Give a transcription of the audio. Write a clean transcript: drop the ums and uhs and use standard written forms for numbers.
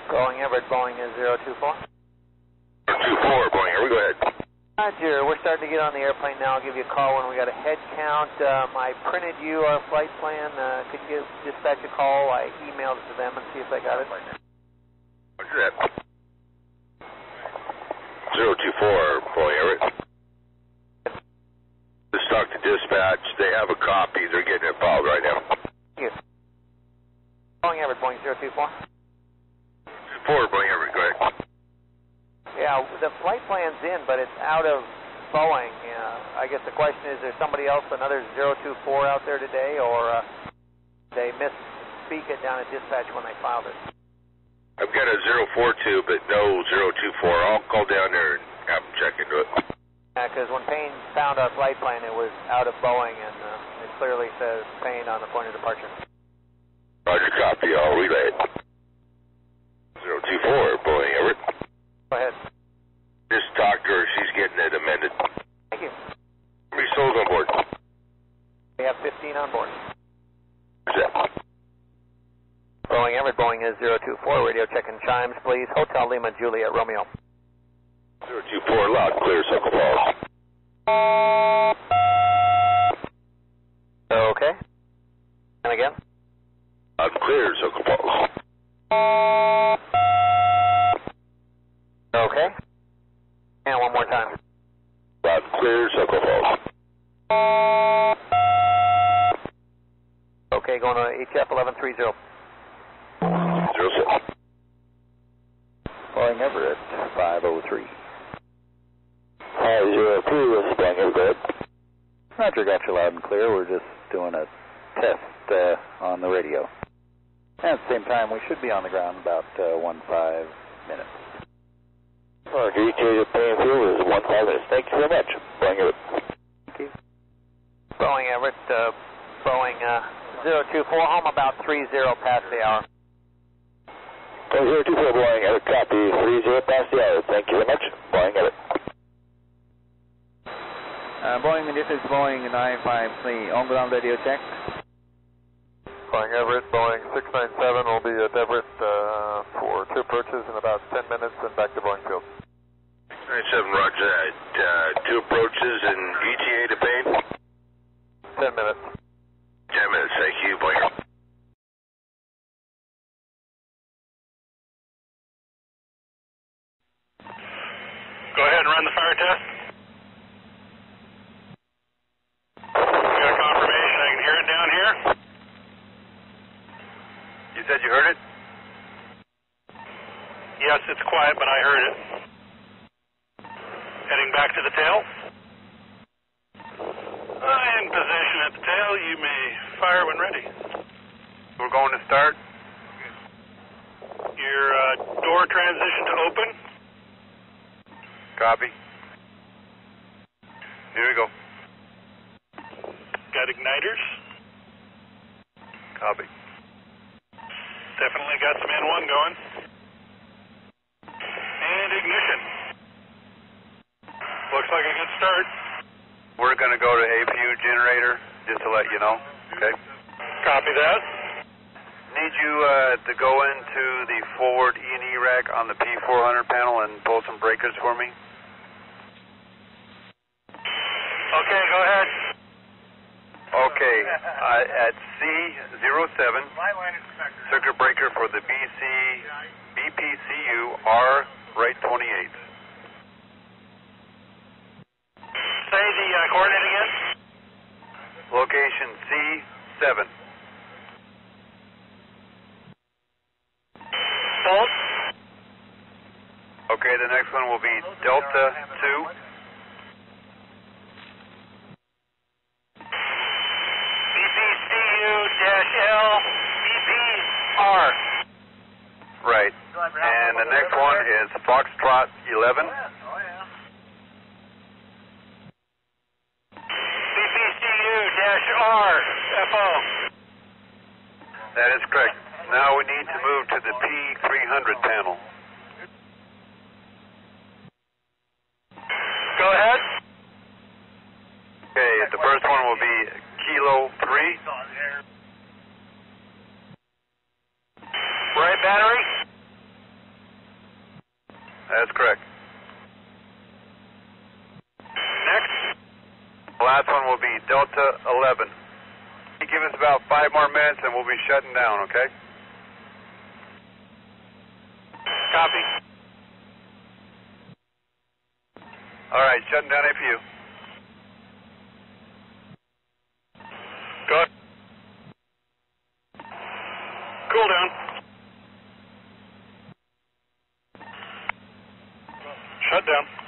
Boeing Everett, Boeing is 024. 024, Boeing Everett, go ahead. Roger, we're starting to get on the airplane now. I'll give you a call when we got a head count. I printed you our flight plan. Could you dispatch a call? I emailed it to them and see if they got it. What's that? 024, Boeing Everett. Let's talk to dispatch. They have a copy. They're getting it filed right now. Thank you. Boeing Everett, Boeing 024. 4, Boeing Everett, go ahead. Yeah, the flight plan's in, but it's out of Boeing. I guess the question is there somebody else, another 024 out there today, or they misspeak it down at dispatch when they filed it? I've got a 042, but no 024. I'll call down there and have them check into it. Yeah, because when Payne found our flight plan, it was out of Boeing, and it clearly says Payne on the point of departure. Roger, copy. I'll relay it. 024, Boeing Everett. Go ahead. Just talk to her. She's getting it amended. Thank you. How many souls on board? We have 15 on board. What's that? Boeing Everett, Boeing is 024. Radio check and chimes, please. Hotel Lima, Juliet, Romeo. 024, loud, clear, Circle Falls. Okay. And again? Loud, clear, Circle Falls. Okay. And one more time. Loud, clear, Circle Falls. Okay, going to HF 1130. 06. Boeing Everett, 503. 502, this is Boeing Everett, go ahead. Roger, got you loud and clear. We're just doing a test on the radio. And at the same time, we should be on the ground about 15 minutes. Roger, ETA to Payne Field is 15 minutes. Thank you very much, Boeing Everett. Thank you. Boeing Everett, Boeing 024, home about 30 past the hour. 024, Boeing Everett, copy, 30 past the hour. Thank you very much, Boeing Everett. Boeing, this is Boeing 953, on-ground radio check. Boeing Everett, Boeing 697 will be at Everett for 2 approaches in about 10 minutes and back to Boeing Field. 697, roger that. 2 approaches and ETA to Payne? 10 minutes. 10 minutes, thank you, Boeing Everett. Go ahead and run the fire test. We got confirmation. I can hear it down here. You said you heard it? Yes, it's quiet, but I heard it. Heading back to the tail. In position at the tail. You may fire when ready. We're going to start. Your door transition to open. Copy. Here we go. Got igniters. Copy. Definitely got some N1 going. And ignition. Looks like a good start. We're going to go to APU generator, just to let you know. Okay. Copy that. Need you to go into the forward E&E rack on the P400 panel and pull some breakers for me. Okay, go ahead. Okay, at C07, circuit breaker for the BPCU R right 28. Say the coordinate again. Location C7. Bolt. Okay, the next one will be Delta 2. BPCU-L BPR. Right. And the next one is Foxtrot 11. BPCU-R FO. That is correct. Now we need to move to the P300 panel. Go ahead. Okay, the first one will be Kilo 3. Right battery. That's correct. Next. The last one will be Delta 11. Give us about 5 more minutes and we'll be shutting down, okay? Copy. All right, shutting down APU. Good. Cool down. Shut down.